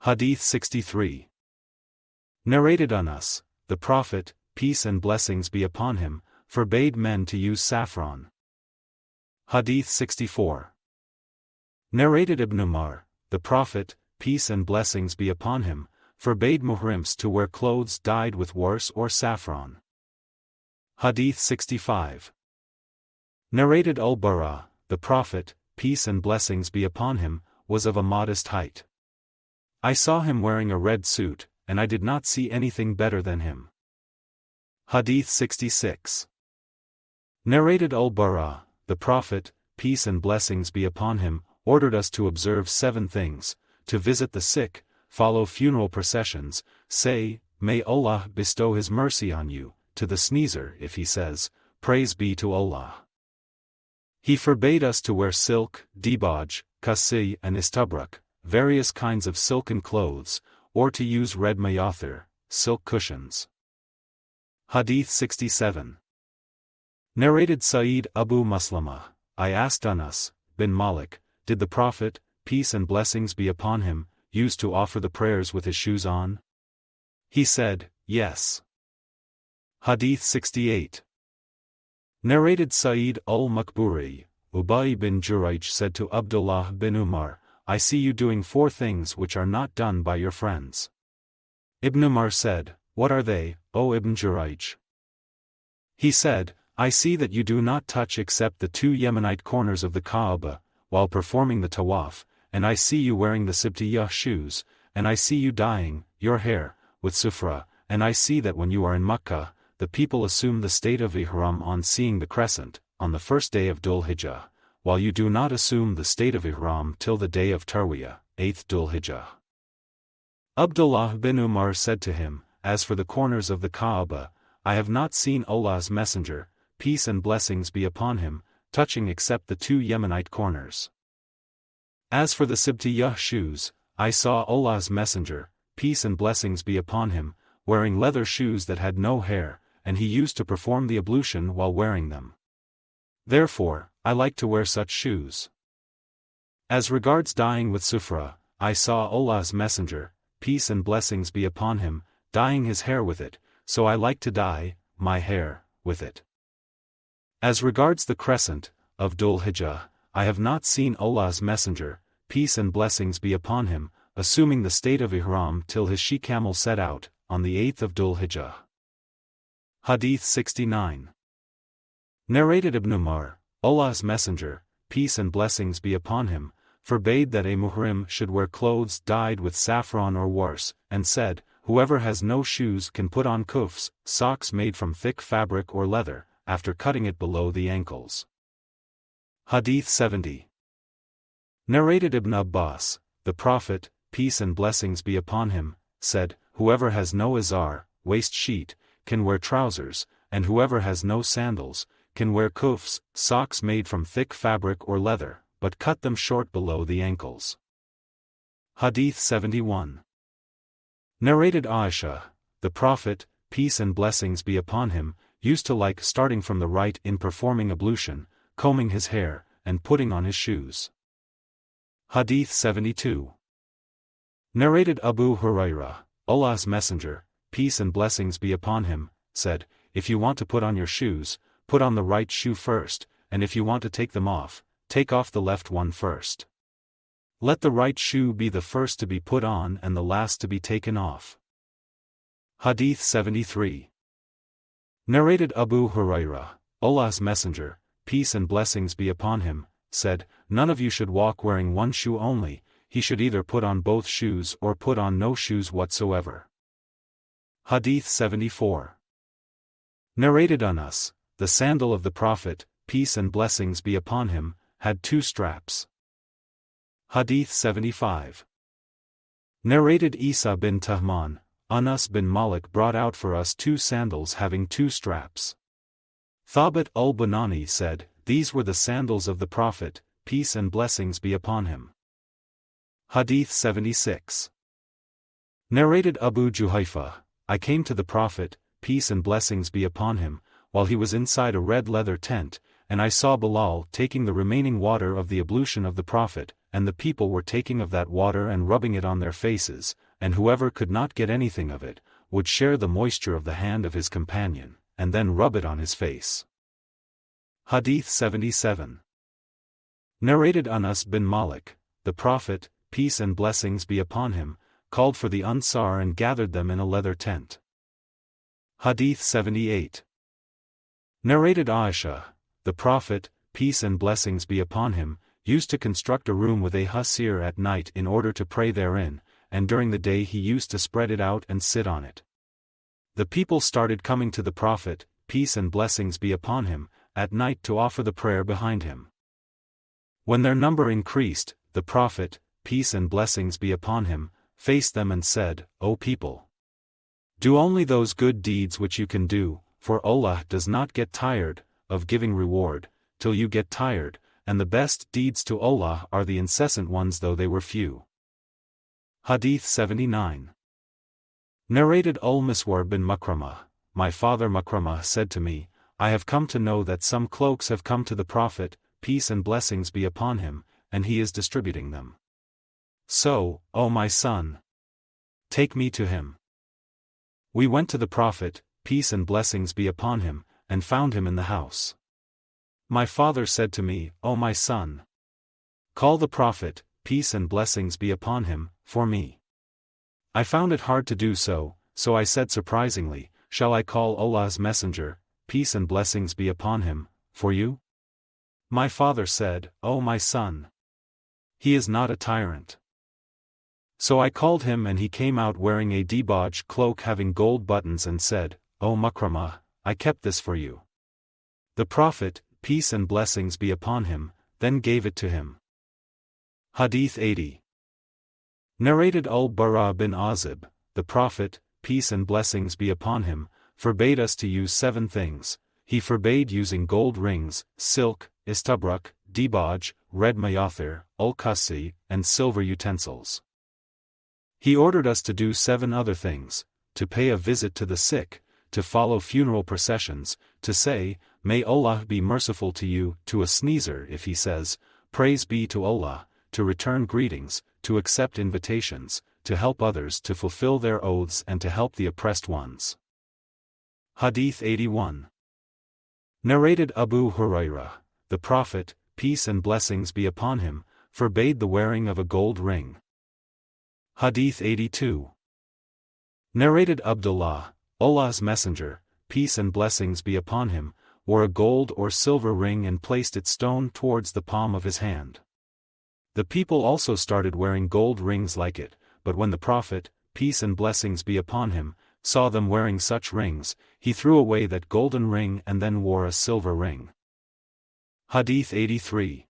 Hadīth 63. Narrated Anas, the Prophet, peace and blessings be upon him, forbade men to use saffron. Hadīth 64. Narrated Ibn Umar, the Prophet, peace and blessings be upon him, forbade muhrims to wear clothes dyed with wars or saffron. Hadīth 65. Narrated Al-Barā, the Prophet, peace and blessings be upon him, was of a modest height. I saw him wearing a red suit, and I did not see anything better than him. Hadīth 66. Narrated Al-Barā, the Prophet, peace and blessings be upon him, ordered us to observe 7 things: to visit the sick, follow funeral processions, say, "May Allah bestow His mercy on you," to the sneezer if he says, "Praise be to Allah." He forbade us to wear silk, dibaj, kasi and istabrak, various kinds of silken clothes, or to use red mayathir, silk cushions. Hadīth 67. Narrated Sa'id Abu Maslama, I asked Anas bin Malik, did the Prophet, peace and blessings be upon him, used to offer the prayers with his shoes on? He said, yes. Hadīth 68. Narrated Sa'id al-Makburi, Ubay bin Jurayj said to Abdullāh bin Umar, I see you doing 4 things which are not done by your friends. Ibn Umar said, what are they, O Ibn Jurayj? He said, I see that you do not touch except the 2 Yemenite corners of the Kaaba, while performing the tawaf, and I see you wearing the Sibtiyya shoes, and I see you dyeing your hair with sufra, and I see that when you are in Makkah, the people assume the state of ihram on seeing the crescent, on the first day of Dhul Hijjah, while you do not assume the state of ihram till the day of Tarwiyah, 8th Dhul Hijjah. Abdullāh bin Umar said to him, as for the corners of the Kaaba, I have not seen Allah's Messenger, peace and blessings be upon him, touching except the 2 Yemenite corners. As for the Sibtiyya shoes, I saw Allah's Messenger, peace and blessings be upon him, wearing leather shoes that had no hair, and he used to perform the ablution while wearing them. Therefore, I like to wear such shoes. As regards dyeing with sufra, I saw Allah's Messenger, peace and blessings be upon him, dyeing his hair with it, so I like to dye my hair with it. As regards the crescent of Dhul Hijjah, I have not seen Allah's Messenger, peace and blessings be upon him, assuming the state of ihram till his she-camel set out, on the 8th of Dhul Hijjah. Hadīth 69. Narrated Ibn Umar, Allah's Messenger, peace and blessings be upon him, forbade that a muhrim should wear clothes dyed with saffron or wars, and said, whoever has no shoes can put on kufs, socks made from thick fabric or leather, after cutting it below the ankles. Hadīth 70. Narrated Ibn Abbas, the Prophet, peace and blessings be upon him, said, whoever has no izar, waist sheet, can wear trousers, and whoever has no sandals, can wear kufs, socks made from thick fabric or leather, but cut them short below the ankles. Hadīth 71. Narrated Aisha, the Prophet, peace and blessings be upon him, used to like starting from the right in performing ablution, combing his hair, and putting on his shoes. Hadīth 72. Narrated Abu Hurairah, Allah's Messenger, peace and blessings be upon him, said, if you want to put on your shoes, put on the right shoe first, and if you want to take them off, take off the left one first. Let the right shoe be the first to be put on and the last to be taken off. Hadīth 73. Narrated Abu Hurairah, Allah's Messenger, peace and blessings be upon him, said, none of you should walk wearing one shoe only, he should either put on both shoes or put on no shoes whatsoever. Hadīth 74. Narrated Anas, the sandal of the Prophet, peace and blessings be upon him, had 2 straps. Hadīth 75. Narrated Isa bin Tahman, Anas bin Malik brought out for us 2 sandals having 2 straps. Thabit al-Bunani said, these were the sandals of the Prophet, peace and blessings be upon him. Hadīth 76. Narrated Abu Juhayfa, I came to the Prophet, peace and blessings be upon him, while he was inside a red leather tent, and I saw Bilal taking the remaining water of the ablution of the Prophet, and the people were taking of that water and rubbing it on their faces, and whoever could not get anything of it, would share the moisture of the hand of his companion, and then rub it on his face. Hadith 77. Narrated Anas bin Malik, the Prophet, peace and blessings be upon him, called for the Ansar and gathered them in a leather tent. Hadith 78. Narrated Aisha, the Prophet, peace and blessings be upon him, used to construct a room with a Hasir at night in order to pray therein, and during the day he used to spread it out and sit on it. The people started coming to the Prophet, peace and blessings be upon him, at night to offer the prayer behind him. When their number increased, the Prophet, peace and blessings be upon him, faced them and said, O people! Do only those good deeds which you can do, for Allah does not get tired of giving reward, till you get tired, and the best deeds to Allah are the incessant ones though they were few. Hadith 79. Narrated Al-Miswar bin Makramah, my father Makramah said to me, I have come to know that some cloaks have come to the Prophet, peace and blessings be upon him, and he is distributing them. So, O my son, take me to him. We went to the Prophet, peace and blessings be upon him, and found him in the house. My father said to me, O my son, call the Prophet, peace and blessings be upon him, for me. I found it hard to do so, so I said surprisingly, shall I call Allah's Messenger, peace and blessings be upon him, for you? My father said, O my son, he is not a tyrant. So I called him and he came out wearing a dibaj cloak having gold buttons and said, O Makramah, I kept this for you. The Prophet, peace and blessings be upon him, then gave it to him. Hadith 80. Narrated Al-Bara bin Azib, the Prophet, peace and blessings be upon him, forbade us to use 7 things. He forbade using gold rings, silk, istabrak, dibaj, red mayathir, al-kasi, and silver utensils. He ordered us to do 7 other things: to pay a visit to the sick, to follow funeral processions, to say, May Allah be merciful to you, to a sneezer if he says, Praise be to Allah, to return greetings, to accept invitations, to help others to fulfill their oaths and to help the oppressed ones. Hadith 81. Narrated Abu Hurairah, the Prophet, peace and blessings be upon him, forbade the wearing of a gold ring. Hadith 82. Narrated Abdullāh, Allah's Messenger, peace and blessings be upon him, wore a gold or silver ring and placed its stone towards the palm of his hand. The people also started wearing gold rings like it, but when the Prophet, peace and blessings be upon him, saw them wearing such rings, he threw away that golden ring and then wore a silver ring. Hadith 83.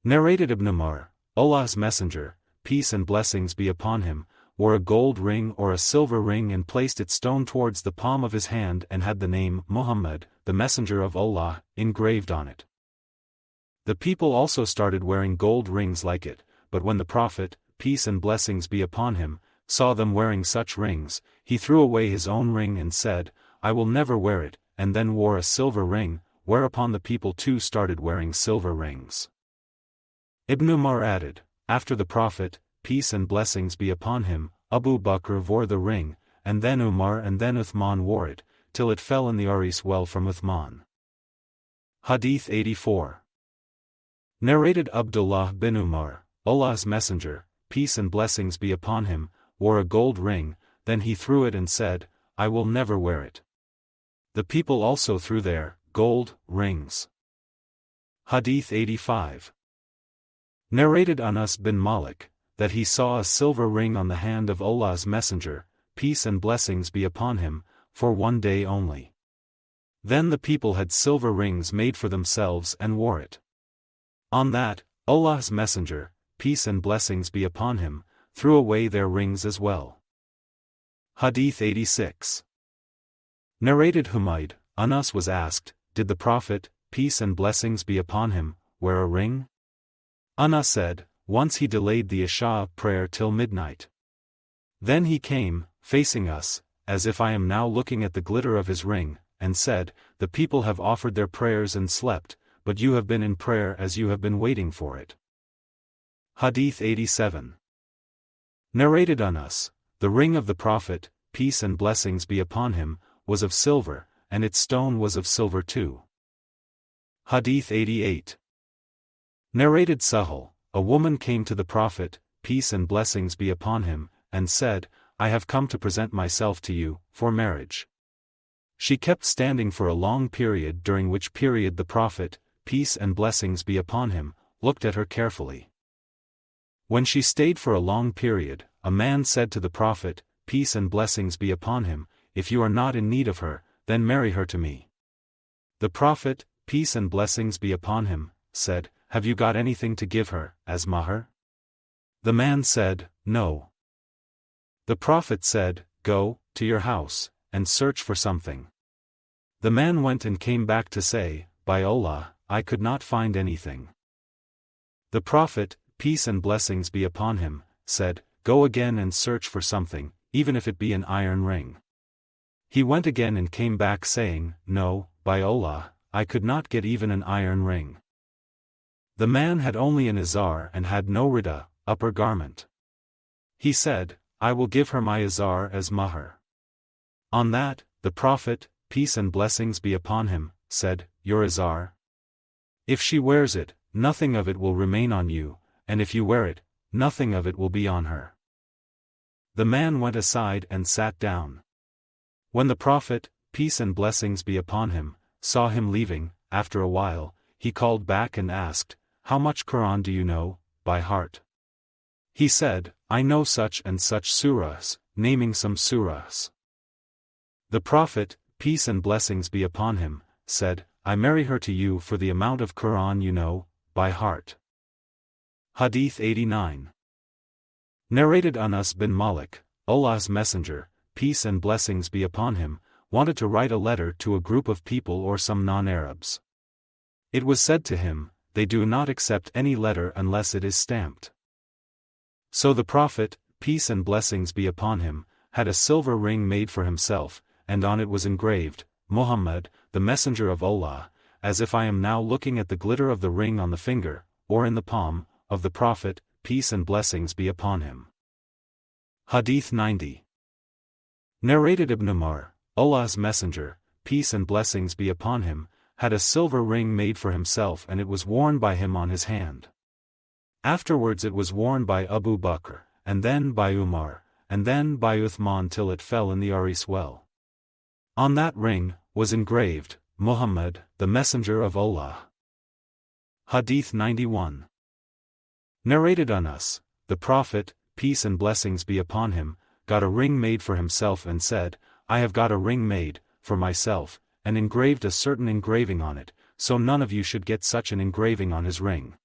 Narrated Ibn Umar, Allah's Messenger, peace and blessings be upon him, wore a gold ring or a silver ring and placed its stone towards the palm of his hand and had the name Muhammad, the Messenger of Allah, engraved on it. The people also started wearing gold rings like it, but when the Prophet, peace and blessings be upon him, saw them wearing such rings, he threw away his own ring and said, I will never wear it, and then wore a silver ring, whereupon the people too started wearing silver rings. Ibn Umar added, after the Prophet, peace and blessings be upon him, Abu Bakr wore the ring, and then Umar and then Uthman wore it, till it fell in the Aris well from Uthman. Hadith 84. Narrated Abdullāh bin Umar, Allah's Messenger, peace and blessings be upon him, wore a gold ring, then he threw it and said, I will never wear it. The people also threw their gold rings. Hadith 85. Narrated Anas bin Malik, that he saw a silver ring on the hand of Allah's Messenger, peace and blessings be upon him, for one day only. Then the people had silver rings made for themselves and wore it. On that, Allah's Messenger, peace and blessings be upon him, threw away their rings as well. Hadith 86. Narrated Humayd, Anas was asked, did the Prophet, peace and blessings be upon him, wear a ring? Anas said, once he delayed the Isha prayer till midnight. Then he came, facing us, as if I am now looking at the glitter of his ring, and said, the people have offered their prayers and slept, but you have been in prayer as you have been waiting for it. Hadīth 87. Narrated on us, the ring of the Prophet, peace and blessings be upon him, was of silver, and its stone was of silver too. Hadīth 88. Narrated Sahih, a woman came to the Prophet, peace and blessings be upon him, and said, I have come to present myself to you, for marriage. She kept standing for a long period, during which period the Prophet, peace and blessings be upon him, looked at her carefully. When she stayed for a long period, a man said to the Prophet, peace and blessings be upon him, if you are not in need of her, then marry her to me. The Prophet, peace and blessings be upon him, said, have you got anything to give her, as mahar? The man said, no. The Prophet said, go to your house, and search for something. The man went and came back to say, by Allah, I could not find anything. The Prophet, peace and blessings be upon him, said, go again and search for something, even if it be an iron ring. He went again and came back saying, no, by Allah, I could not get even an iron ring. The man had only an izar and had no rida, upper garment. He said, I will give her my izar as mahar. On that, the Prophet, peace and blessings be upon him, said, your izar? If she wears it, nothing of it will remain on you, and if you wear it, nothing of it will be on her. The man went aside and sat down. When the Prophet, peace and blessings be upon him, saw him leaving, after a while, he called back and asked, how much Quran do you know, by heart? He said, I know such and such surahs, naming some surahs. The Prophet, peace and blessings be upon him, said, I marry her to you for the amount of Quran you know, by heart. Hadīth 89. Narrated Anas bin Malik, Allah's Messenger, peace and blessings be upon him, wanted to write a letter to a group of people or some non-Arabs. It was said to him, they do not accept any letter unless it is stamped. So the Prophet, peace and blessings be upon him, had a silver ring made for himself, and on it was engraved, Muhammad, the Messenger of Allah, as if I am now looking at the glitter of the ring on the finger, or in the palm, of the Prophet, peace and blessings be upon him. Hadīth 90. Narrated Ibn Umar, Allah's Messenger, peace and blessings be upon him, had a silver ring made for himself and it was worn by him on his hand. Afterwards it was worn by Abu Bakr, and then by Umar, and then by Uthman till it fell in the Aris well. On that ring, was engraved, Muhammad, the Messenger of Allah. Hadīth 91. Narrated on us, the Prophet, peace and blessings be upon him, got a ring made for himself and said, I have got a ring made, for myself, and engraved a certain engraving on it, so none of you should get such an engraving on his ring.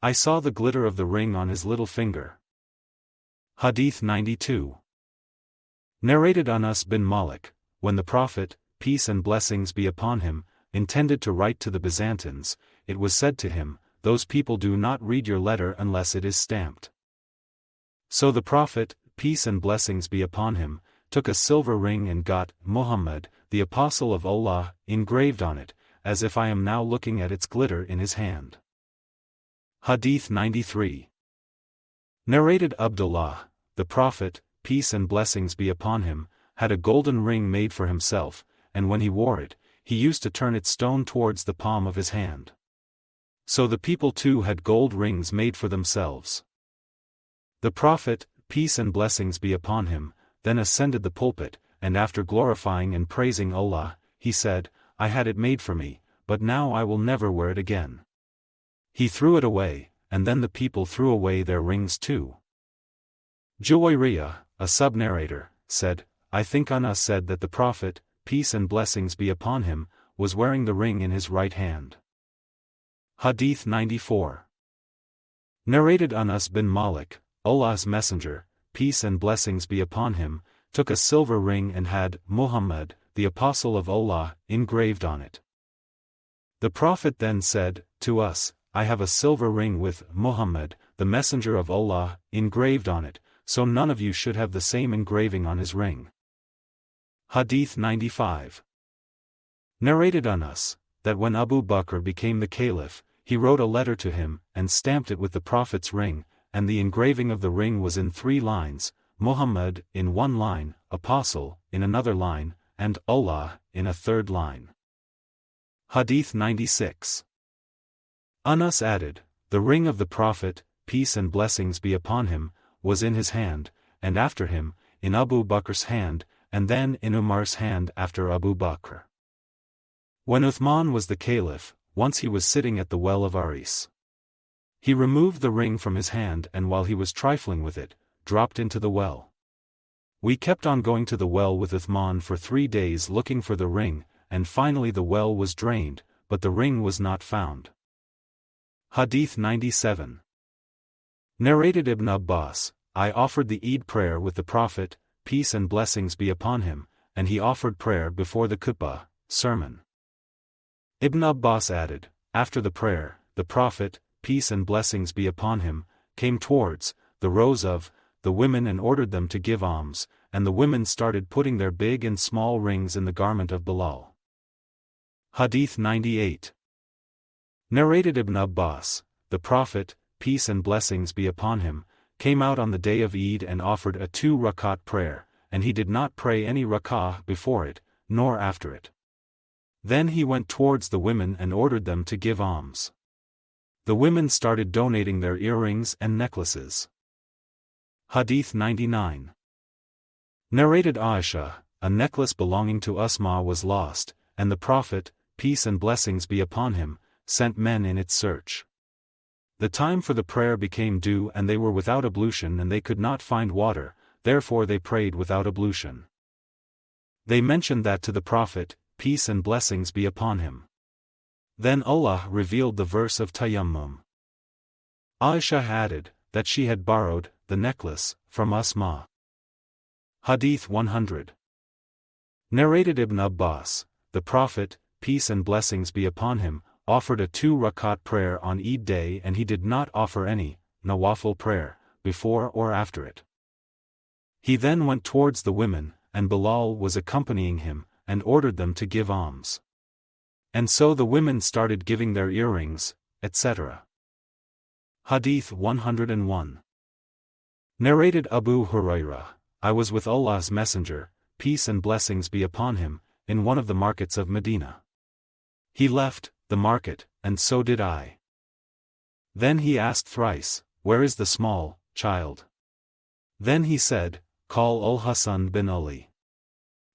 I saw the glitter of the ring on his little finger. Hadīth 92. Narrated Anas bin Malik, when the Prophet, peace and blessings be upon him, intended to write to the Byzantines, it was said to him, those people do not read your letter unless it is stamped. So the Prophet, peace and blessings be upon him, took a silver ring and got Muhammad, the Apostle of Allah, engraved on it, as if I am now looking at its glitter in his hand. Hadīth 93. Narrated Abdullāh, the Prophet, peace and blessings be upon him, had a golden ring made for himself, and when he wore it, he used to turn its stone towards the palm of his hand. So the people too had gold rings made for themselves. The Prophet, peace and blessings be upon him, then ascended the pulpit, and after glorifying and praising Allah, he said, I had it made for me, but now I will never wear it again. He threw it away, and then the people threw away their rings too. Juwayriyah, a sub-narrator, said, I think Anas said that the Prophet, peace and blessings be upon him, was wearing the ring in his right hand. Hadīth 94. Narrated Anas bin Malik, Allah's Messenger, peace and blessings be upon him, took a silver ring and had Muhammad, the Apostle of Allah, engraved on it. The Prophet then said, to us, I have a silver ring with Muhammad, the Messenger of Allah, engraved on it, so none of you should have the same engraving on his ring. Hadīth 95. Narrated on us, that when Abu Bakr became the caliph, he wrote a letter to him, and stamped it with the Prophet's ring, and the engraving of the ring was in 3 lines, Muhammad in 1 line, Apostle in another line, and Allah in a 3rd line. Hadith 96. Anas added, the ring of the Prophet, peace and blessings be upon him, was in his hand, and after him, in Abu Bakr's hand, and then in Umar's hand after Abu Bakr. When Uthman was the caliph, once he was sitting at the well of Aris. He removed the ring from his hand and while he was trifling with it, dropped into the well. We kept on going to the well with Uthman for 3 days looking for the ring, and finally the well was drained, but the ring was not found. Hadith 97. Narrated Ibn Abbas, I offered the Eid prayer with the Prophet, peace and blessings be upon him, and he offered prayer before the khutbah, sermon. Ibn Abbas added, after the prayer, the Prophet, peace and blessings be upon him, came towards the rows of the women and ordered them to give alms, and the women started putting their big and small rings in the garment of Bilal. Hadith 98. Narrated Ibn Abbas, the Prophet, peace and blessings be upon him, came out on the day of Eid and offered a 2-rakat prayer, and he did not pray any rak'ah before it, nor after it. Then he went towards the women and ordered them to give alms. The women started donating their earrings and necklaces. Hadith 99. Narrated Aisha, a necklace belonging to Ismā was lost, and the Prophet, peace and blessings be upon him, sent men in its search. The time for the prayer became due and they were without ablution and they could not find water, therefore they prayed without ablution. They mentioned that to the Prophet, peace and blessings be upon him. Then Allah revealed the verse of Tayammum. Aisha added, that she had borrowed the necklace from Ismā. Hadith 100. Narrated Ibn Abbas, the Prophet, peace and blessings be upon him, offered a 2-rakat prayer on Eid day and he did not offer any nawafil prayer before or after it. He then went towards the women, and Bilal was accompanying him, and ordered them to give alms. And so the women started giving their earrings, etc. Hadith 101. Narrated Abu Hurairah, I was with Allah's Messenger, peace and blessings be upon him, in one of the markets of Medina. He left the market, and so did I. Then he asked thrice, where is the small child? Then he said, call Al-Hasan bin Ali.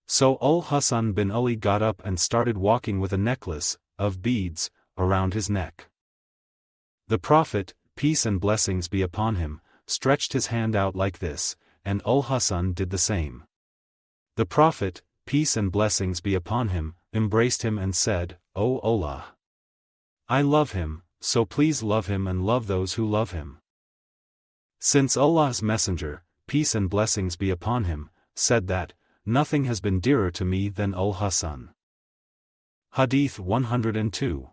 So Al-Hasan bin Ali got up and started walking with a necklace of beads around his neck. The Prophet, peace and blessings be upon him, stretched his hand out like this, and Al-Hasan did the same. The Prophet, peace and blessings be upon him, embraced him and said, O Allah! I love him, so please love him and love those who love him. Since Allah's Messenger, peace and blessings be upon him, said that, nothing has been dearer to me than Al-Hasan. Hadith 102.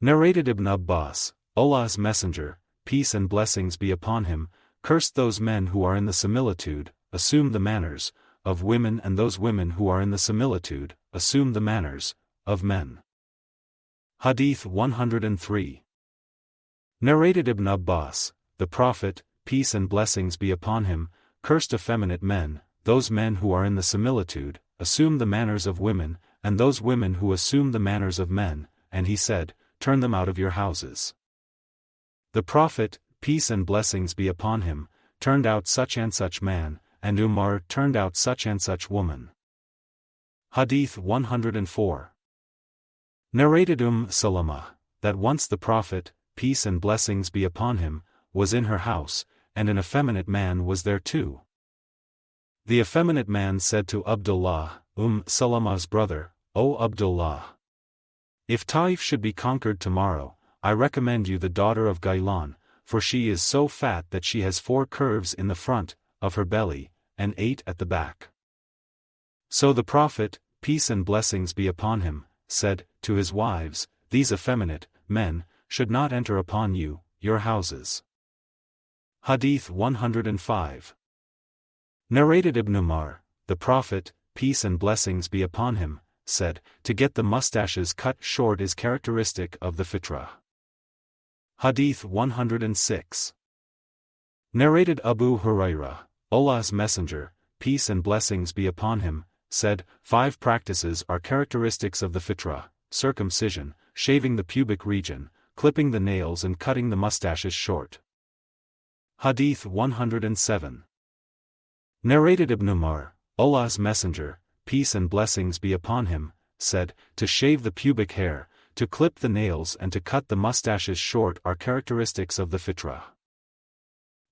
Narrated Ibn Abbas, Allah's Messenger, peace and blessings be upon him, cursed those men who are in the similitude, assume the manners, of women and those women who are in the similitude, assume the manners, of men. Hadith 103. Narrated Ibn Abbas, the Prophet, peace and blessings be upon him, cursed effeminate men, those men who are in the similitude, assume the manners of women, and those women who assume the manners of men, and he said, turn them out of your houses. The Prophet, peace and blessings be upon him, turned out such and such man, and Umar turned out such and such woman. Hadith 104. Narrated Salama, that once the Prophet, peace and blessings be upon him, was in her house, and an effeminate man was there too. The effeminate man said to Abdullāh, Salama's brother, O Abdullāh! If Taif should be conquered tomorrow, I recommend you the daughter of Ghailan, for she is so fat that she has 4 curves in the front of her belly, and 8 at the back. So the Prophet, peace and blessings be upon him, said to his wives, these effeminate men should not enter upon you, your houses. Hadith 105. Narrated Ibn Umar, the Prophet, peace and blessings be upon him, said, to get the mustaches cut short is characteristic of the fitrah. Hadīth 106. Narrated Abu Hurairah, Allah's Messenger, peace and blessings be upon him, said, 5 practices are characteristics of the fitrah: circumcision, shaving the pubic region, clipping the nails and cutting the mustaches short. Hadīth 107. Narrated Ibn Umar, Allah's Messenger, peace and blessings be upon him, said, to shave the pubic hair, to clip the nails and to cut the mustaches short are characteristics of the fitrah.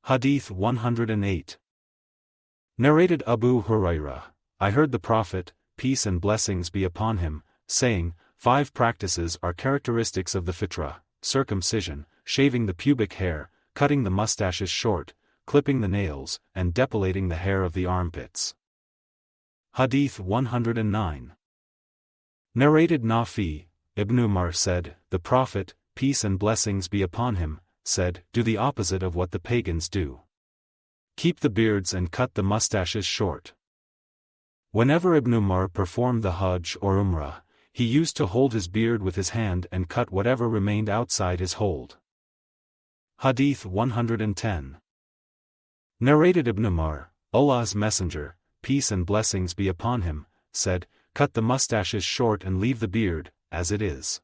Hadīth 108. Narrated Abu Hurairah, I heard the Prophet, peace and blessings be upon him, saying, 5 practices are characteristics of the fitrah: circumcision, shaving the pubic hair, cutting the mustaches short, clipping the nails, and depilating the hair of the armpits. Hadīth 109. Narrated Nafi, Ibn Umar said, the Prophet, peace and blessings be upon him, said, do the opposite of what the pagans do. Keep the beards and cut the mustaches short. Whenever Ibn Umar performed the Hajj or Umrah, he used to hold his beard with his hand and cut whatever remained outside his hold. Hadīth 110. Narrated Ibn Umar, Allah's Messenger, peace and blessings be upon him, said, cut the mustaches short and leave the beard, as it is.